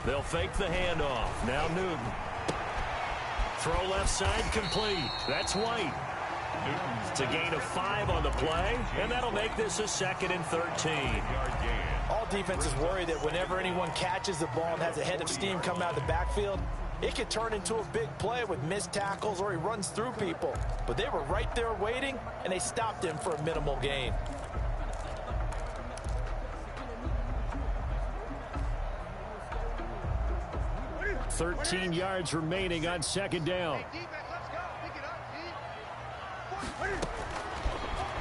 Speaker 1: They'll fake the handoff. Now Newton. Throw left side complete. That's White. It's a gain of 5 on the play, and that'll make this a 2nd and 13.
Speaker 3: All defenses worry that whenever anyone catches the ball and has a head of steam come out of the backfield, it could turn into a big play with missed tackles or he runs through people. But they were right there waiting, and they stopped him for a minimal gain.
Speaker 1: 13 yards remaining on 2nd down.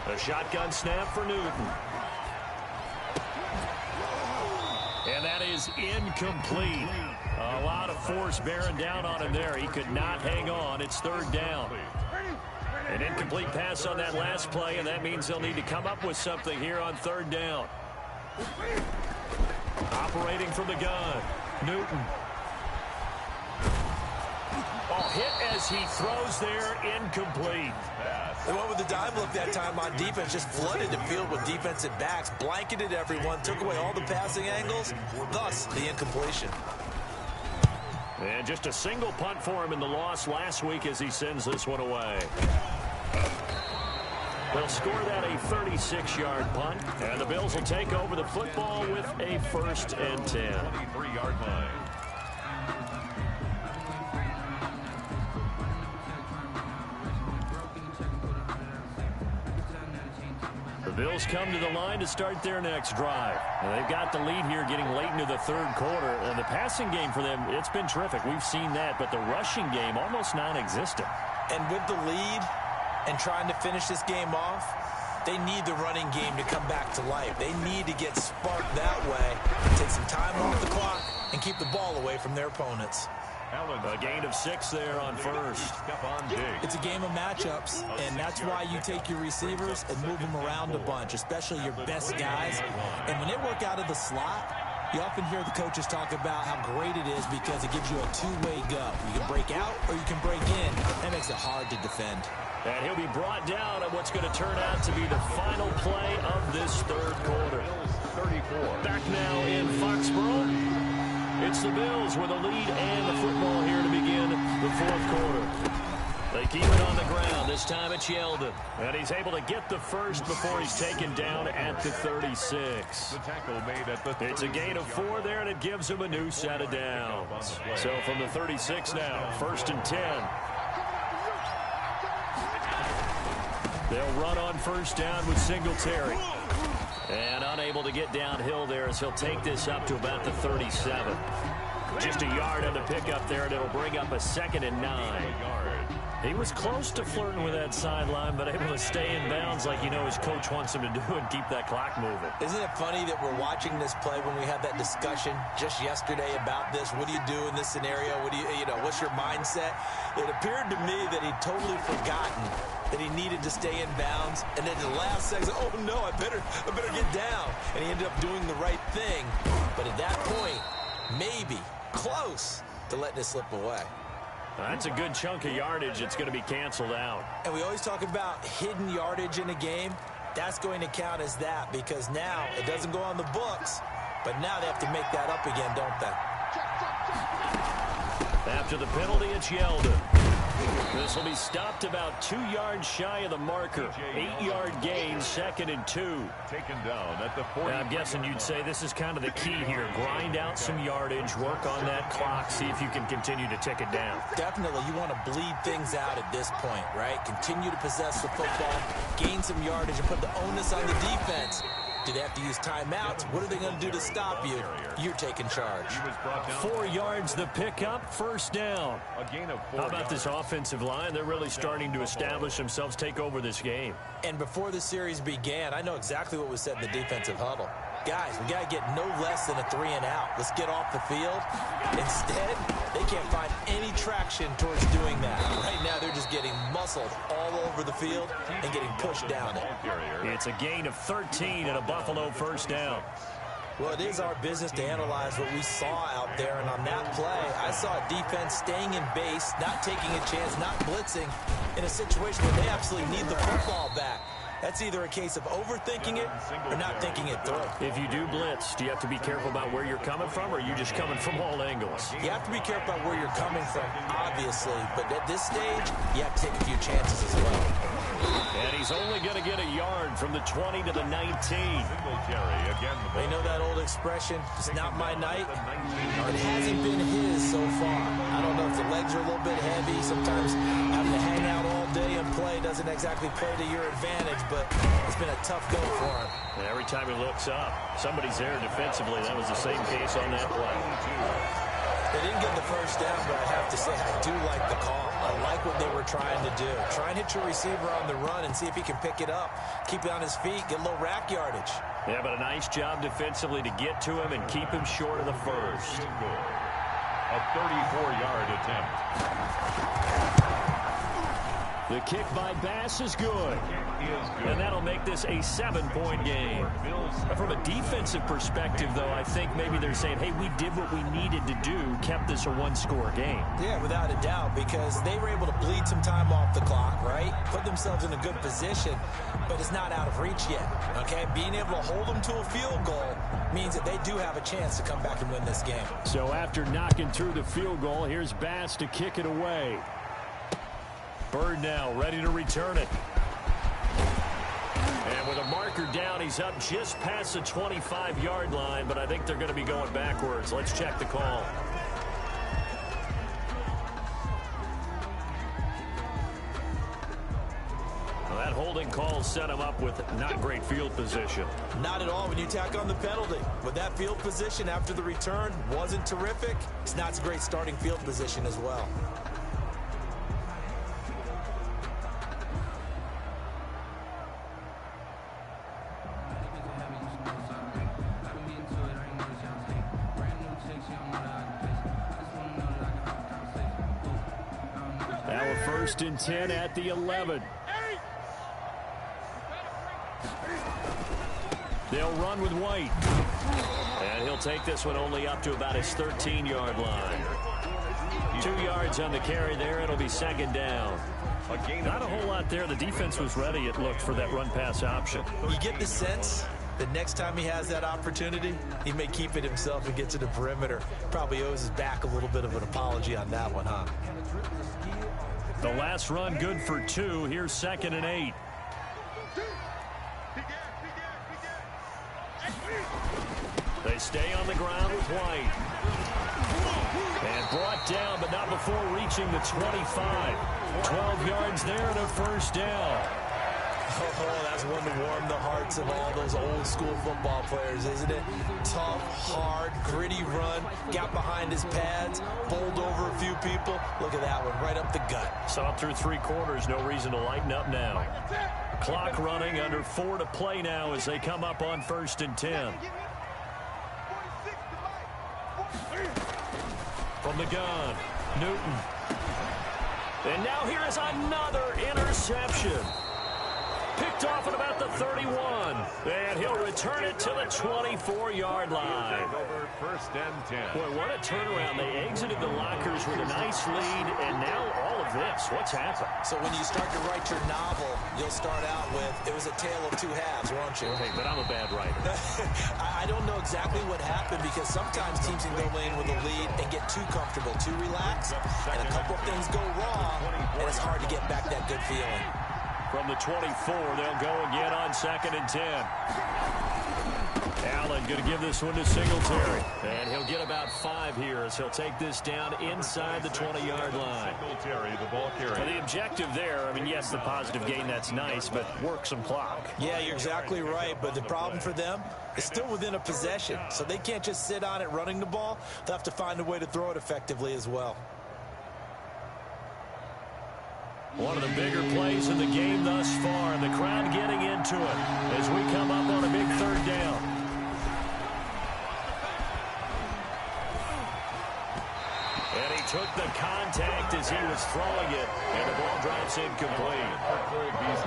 Speaker 1: A shotgun snap for Newton. And that is incomplete. A lot of force bearing down on him there. He could not hang on. It's 3rd down. An incomplete pass on that last play, and that means they'll need to come up with something here on 3rd down. Operating from the gun, Newton. Hit as he throws there, incomplete.
Speaker 3: They went with the dime look that time on defense, just flooded the field with defensive backs, blanketed everyone, took away all the passing angles, thus the incompletion.
Speaker 1: And just a single punt for him in the loss last week as he sends this one away. They'll score that a 36-yard punt, and the Bills will take over the football with a 1st and 10.
Speaker 2: 23-yard line.
Speaker 1: The Bills come to the line to start their next drive. And they've got the lead here getting late into the 3rd quarter. And the passing game for them, it's been terrific. We've seen that. But the rushing game, almost non-existent.
Speaker 3: And with the lead and trying to finish this game off, they need the running game to come back to life. They need to get sparked that way, take some time off the clock, and keep the ball away from their opponents.
Speaker 1: A gain of 6 there on 1st.
Speaker 3: It's a game of matchups, and that's why you take your receivers and move them around a bunch, especially your best guys. And when they work out of the slot, you often hear the coaches talk about how great it is because it gives you a two-way go. You can break out or you can break in. That makes it hard to defend.
Speaker 1: And he'll be brought down on what's going to turn out to be the final play of this 3rd quarter.
Speaker 2: 34.
Speaker 1: Back now in Foxborough. It's the Bills with a lead and the football here to begin the 4th quarter. They keep it on the ground. This time it's Yeldon. And he's able to get the first before he's taken down at the 36.
Speaker 2: The tackle made at the 36.
Speaker 1: It's a gain of 4 there, and it gives him a new set of downs. So from the 36 now, 1st and 10. They'll run on 1st down with Singletary. And unable to get downhill there as he'll take this up to about the 37. Just a yard on the pickup there, and it'll bring up a 2nd and 9. He was close to flirting with that sideline, but able to stay in bounds like you know his coach wants him to do and keep that clock moving.
Speaker 3: Isn't it funny that we're watching this play when we had that discussion just yesterday about this? What do you do in this scenario? What do you know, what's your mindset? It appeared to me that he'd totally forgotten that he needed to stay in bounds, and then the last second, oh no, I better get down. And he ended up doing the right thing. But at that point, maybe close to letting it slip away.
Speaker 1: That's a good chunk of yardage. It's going to be canceled out.
Speaker 3: And we always talk about hidden yardage in a game. That's going to count as that because now it doesn't go on the books, but now they have to make that up again, don't they?
Speaker 1: After the penalty, it's Yeldon. This will be stopped about 2 yards shy of the marker. 8-yard gain, 2nd and 2.
Speaker 2: Taken down at the 40.
Speaker 1: I'm guessing you'd say this is kind of the key here. Grind out some yardage, work on that clock, see if you can continue to tick it down.
Speaker 3: Definitely, you want to bleed things out at this point, right? Continue to possess the football, gain some yardage, and put the onus on the defense. Do they have to use timeouts? What are they going to do to stop you? You're taking charge.
Speaker 1: 4 yards the pickup, 1st down.
Speaker 2: A gain of 4
Speaker 1: How about this offensive line? They're really starting to establish themselves, take over this game.
Speaker 3: And before the series began, I know exactly what was said in the defensive huddle. Guys, we got to get no less than a 3-and-out. Let's get off the field. Instead, they can't find any traction towards doing that. Right now, they're just getting muscled all over the field and getting pushed down it.
Speaker 1: It's a gain of 13 and a Buffalo 1st down.
Speaker 3: Well, it is our business to analyze what we saw out there, and on that play, I saw a defense staying in base, not taking a chance, not blitzing, in a situation where they absolutely need the football back. That's either a case of overthinking it or not thinking it through.
Speaker 1: If you do blitz, do you have to be careful about where you're coming from, or are you just coming from all angles?
Speaker 3: You have to be careful about where you're coming from, obviously, but at this stage, you have to take a few chances as well.
Speaker 1: And he's only going to get a yard from the 20 to the 19.
Speaker 3: They know that old expression, it's not my night. It hasn't been his so far. I don't know if the legs are a little bit heavy. Sometimes having to hang out all day and play doesn't exactly play to your advantage, but it's been a tough go for him.
Speaker 1: And every time he looks up, somebody's there defensively. That was the same case on that play.
Speaker 3: They didn't get the 1st down, but I have to say I do like the call. I like what they were trying to do. Try and hit your receiver on the run and see if he can pick it up. Keep it on his feet, get a little rack yardage.
Speaker 1: Yeah, but a nice job defensively to get to him and keep him short of the 1st.
Speaker 2: A 34-yard attempt.
Speaker 1: The kick by Bass is good. And that'll make this a 7-point game. From a defensive perspective, though, I think maybe they're saying, hey, we did what we needed to do, kept this a 1-score game.
Speaker 3: Yeah, without a doubt, because they were able to bleed some time off the clock, right? Put themselves in a good position, but it's not out of reach yet, okay? Being able to hold them to a field goal means that they do have a chance to come back and win this game.
Speaker 1: So after knocking through the field goal, here's Bass to kick it away. Bird now ready to return it. And with a marker down, he's up just past the 25-yard line, but I think they're going to be going backwards. Let's check the call. Well, that holding call set him up with not great field position.
Speaker 3: Not at all when you tack on the penalty. With that field position after the return wasn't terrific, it's not a great starting field position as well.
Speaker 1: Now a 1st and 10 at the 11. They'll run with White. And he'll take this one only up to about his 13-yard line. 2 yards on the carry there. It'll be 2nd down. Not a whole lot there. The defense was ready, it looked, for that run-pass option.
Speaker 3: You get the sense that next time he has that opportunity, he may keep it himself and get to the perimeter. Probably owes his back a little bit of an apology on that one, huh?
Speaker 1: The last run good for 2. Here's 2nd and 8. They stay on the ground with White. And brought down, but not before reaching the 25. 12 yards there and a first down.
Speaker 3: Oh, that's one to warm the hearts of all those old school football players, isn't it? Tough, hard, gritty run. Got behind his pads, bowled over a few people. Look at that one, right up the gut.
Speaker 1: Saw through 3 quarters, no reason to lighten up now. Clock running, under 4 to play now as they come up on 1st and 10. From the gun, Newton. And now here is another interception. Picked off at about the 31. And he'll return it to the 24-yard line.
Speaker 2: Over 1st and 10.
Speaker 1: Boy, what a turnaround. They exited the lockers with a nice lead, and now all of this. What's happened?
Speaker 3: So when you start to write your novel, you'll start out with, it was a tale of 2 halves, won't you?
Speaker 1: Hey, but I'm a bad writer.
Speaker 3: I don't know exactly what happened because sometimes teams can go in with a lead and get too comfortable, too relaxed, and a couple of things go wrong, and it's hard to get back that good feeling.
Speaker 1: From the 24, they'll go again on 2nd and 10. Allen going to give this one to Singletary. And he'll get about 5 here as he'll take this down inside the 20-yard line.
Speaker 2: Singletary, the ball carrier.
Speaker 1: Well, the objective there, I mean, yes, the positive gain, that's nice, but work some clock.
Speaker 3: Yeah, you're exactly right, but the problem for them is still within a possession, so they can't just sit on it running the ball. They'll have to find a way to throw it effectively as well.
Speaker 1: One of the bigger plays in the game thus far, and the crowd getting into it as we come up on a big 3rd down. And he took the contact as he was throwing it, and the ball drops incomplete.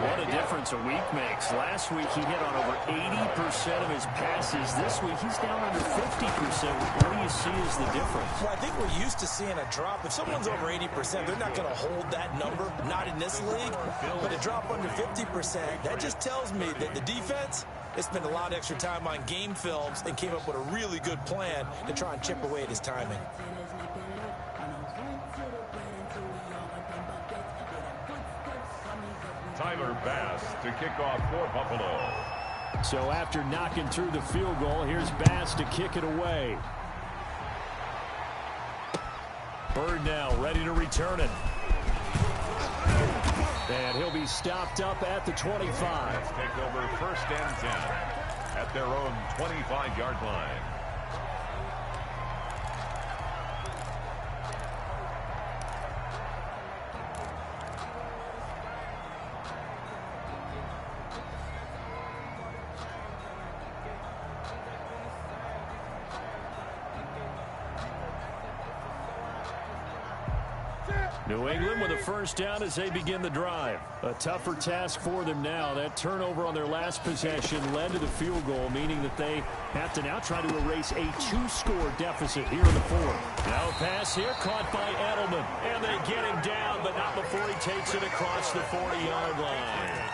Speaker 1: What a difference a week makes. Last week he hit on over 80% of his passes. This week he's down under 50%. What do you see as the difference?
Speaker 3: Well, I think we're used to seeing a drop. If someone's over 80%, they're not going to hold that number, not in this league. But a drop under 50%, that just tells me that the defense has spent a lot of extra time on game films and came up with a really good plan to try and chip away at his timing.
Speaker 2: Tyler Bass to kick off for Buffalo.
Speaker 1: So after knocking through the field goal, here's Bass to kick it away. Bird now ready to return it. And he'll be stopped up at the 25.
Speaker 2: Take over 1st and 10 at their own 25-yard line.
Speaker 1: New England with a first down as they begin the drive. A tougher task for them now. That turnover on their last possession led to the field goal, meaning that they have to now try to erase a 2-score deficit here in the 4th. Now a pass here caught by Edelman. And they get him down, but not before he takes it across the 40-yard line.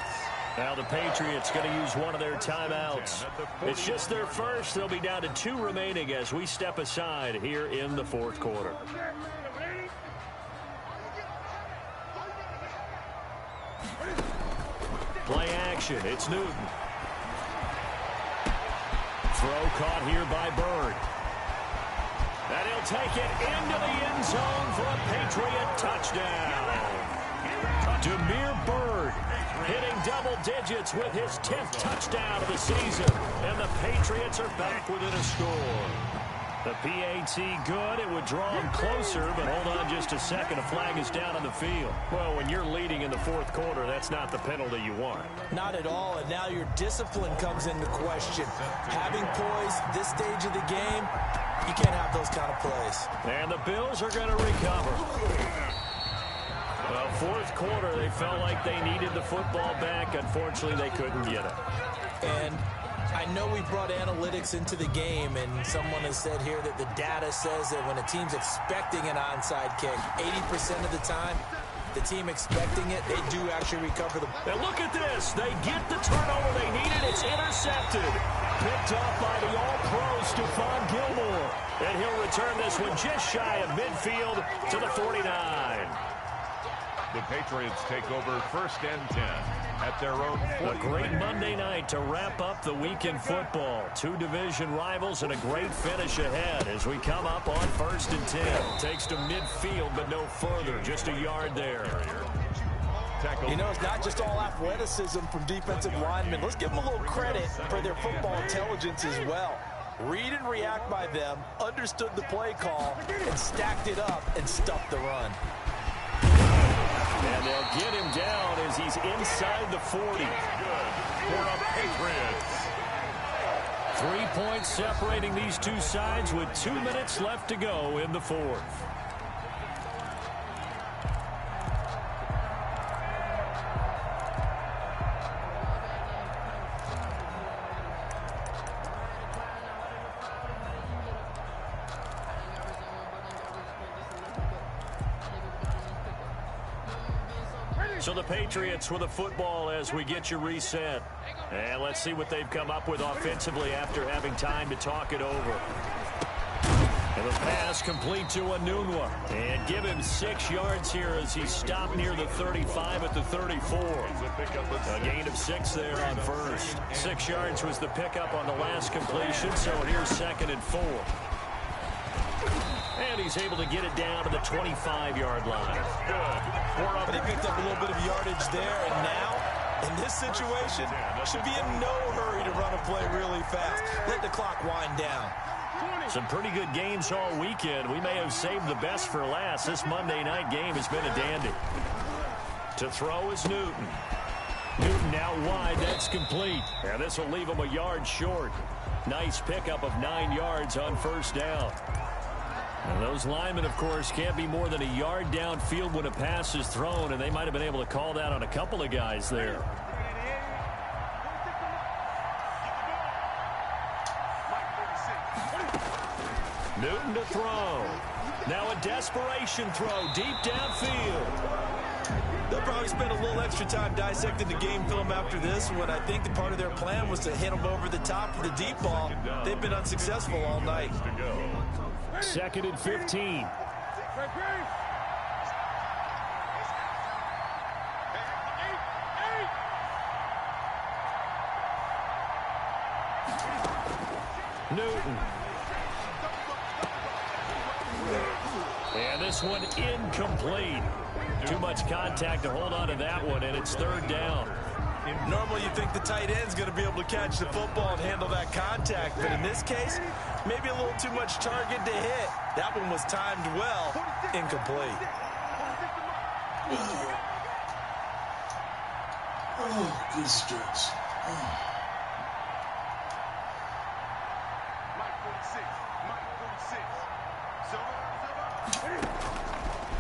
Speaker 1: Now the Patriots going to use one of their timeouts. It's just their first. They'll be down to 2 remaining as we step aside here in the 4th quarter. Play action. It's Newton. Throw caught here by Bird. And he'll take it into the end zone for a Patriot touchdown. Demir Bird hitting double digits with his 10th touchdown of the season. And the Patriots are back within a score. The PAT good. It would draw him closer, but hold on just a second. A flag is down on the field. Well, when you're leading in the 4th quarter, that's not the penalty you want.
Speaker 3: Not at all, and now your discipline comes into question. Having poise this stage of the game, you can't have those kind of plays.
Speaker 1: And the Bills are going to recover. Well, 4th quarter, they felt like they needed the football back. Unfortunately, they couldn't get it.
Speaker 3: And I know we brought analytics into the game, and someone has said here that the data says that when a team's expecting an onside kick, 80% of the time, the team expecting it, they do actually recover the...
Speaker 1: And look at this. They get the turnover they needed. It's intercepted. Picked off by the All-Pro Stephon Gilmore. And he'll return this one just shy of midfield to the 49.
Speaker 2: The Patriots take over 1st and 10 at their own 40.
Speaker 1: A great Monday night to wrap up the week in football. 2 division rivals and a great finish ahead as we come up on 1st and 10. Takes to midfield, but no further. Just a yard there.
Speaker 3: You know, it's not just all athleticism from defensive linemen. Let's give them a little credit for their football intelligence as well. Read and react by them, understood the play call, and stacked it up and stuffed the run.
Speaker 1: And they'll get him down as he's inside the 40.
Speaker 2: Good for the Patriots.
Speaker 1: 3 points separating these two sides with 2 minutes left to go in the 4th. So the Patriots with a football as we get you reset. And let's see what they've come up with offensively after having time to talk it over. And the pass complete to Anunwa. And give him 6 yards here as he stopped near the 35 at the 34. A gain of 6 there on first. 6 yards was the pickup on the last completion, so here's 2nd and 4. And he's able to get it down to the 25-yard line.
Speaker 3: But he picked up a little bit of yardage there, and now, in this situation, should be in no hurry to run a play really fast. Let the clock wind down.
Speaker 1: Some pretty good games all weekend. We may have saved the best for last. This Monday night game has been a dandy. To throw is Newton. Newton out wide. That's complete. And this will leave him a yard short. Nice pickup of 9 yards on first down. And those linemen, of course, can't be more than a yard downfield when a pass is thrown, and they might have been able to call that on a couple of guys there. Newton to throw. Now a desperation throw deep downfield.
Speaker 3: They'll probably spend a little extra time dissecting the game film after this, when I think the part of their plan was to hit them over the top for the deep ball. They've been unsuccessful all night.
Speaker 1: 2nd and 15. Newton. And this one incomplete. Too much contact to hold on to that one, and it's 3rd down.
Speaker 3: Normally you think the tight end's going to be able to catch the football and handle that contact, but in this case, maybe a little too much target to hit. That one was timed well, incomplete.
Speaker 4: Oh, good stretch.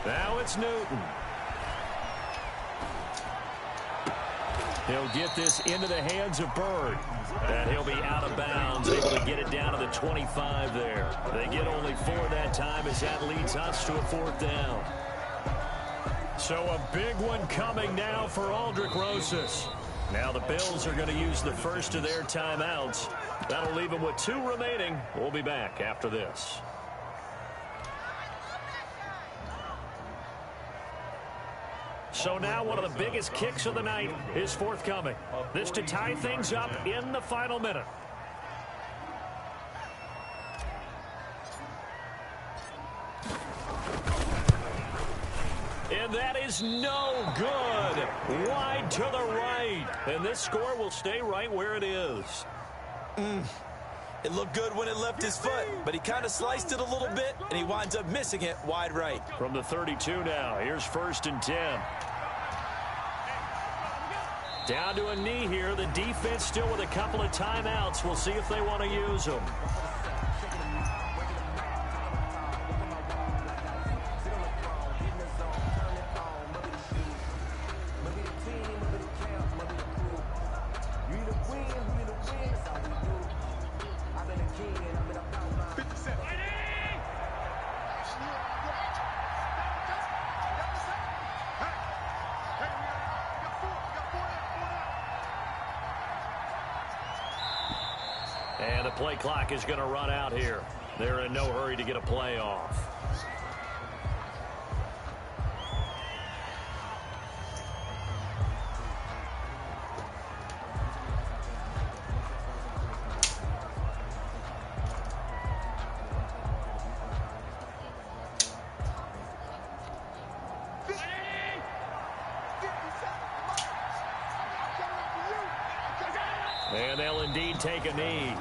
Speaker 1: Now it's Newton. He'll get this into the hands of Bird. And he'll be out of bounds, able to get it down to the 25 there. They get only 4 that time as that leads us to a 4th down. So a big one coming now for Aldrich Rosas. Now the Bills are going to use the first of their timeouts. That'll leave them with 2 remaining. We'll be back after this. So now one of the biggest kicks of the night is forthcoming. This to tie things up in the final minute. And that is no good. Wide to the right. And this score will stay right where it is.
Speaker 3: It looked good when it left his foot, but he kind of sliced it a little bit, and he winds up missing it wide right.
Speaker 1: From the 32 now, here's 1st and 10. Down to a knee here. The defense still with a couple of timeouts. We'll see if they want to use them. And the play clock is going to run out here. They're in no hurry to get a play off. And they'll indeed take a knee.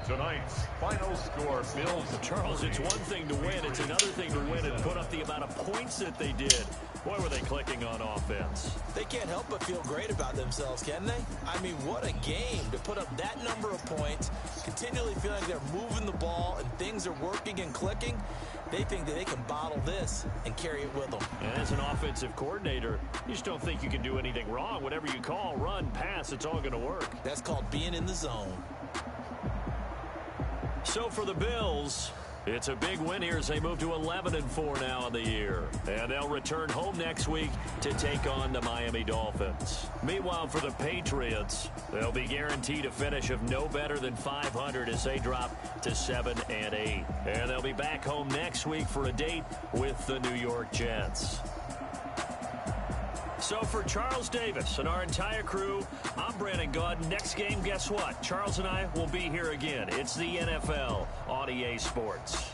Speaker 2: Tonight's final score, Bills.
Speaker 1: Charles, it's one thing to win. It's another thing to win and put up the amount of points that they did. Boy, were they clicking on offense.
Speaker 3: They can't help but feel great about themselves, can they? I mean, what a game to put up that number of points, continually feeling like they're moving the ball and things are working and clicking. They think that they can bottle this and carry it with them.
Speaker 1: And as an offensive coordinator, you just don't think you can do anything wrong. Whatever you call, run, pass, it's all going to work.
Speaker 3: That's called being in the zone.
Speaker 1: So for the Bills, it's a big win here as they move to 11-4 now in the year. And they'll return home next week to take on the Miami Dolphins. Meanwhile, for the Patriots, they'll be guaranteed a finish of no better than 500 as they drop to 7-8. And they'll be back home next week for a date with the New York Jets. So for Charles Davis and our entire crew, I'm Brandon Gaudin. Next game, guess what? Charles and I will be here again. It's the NFL on EA Sports.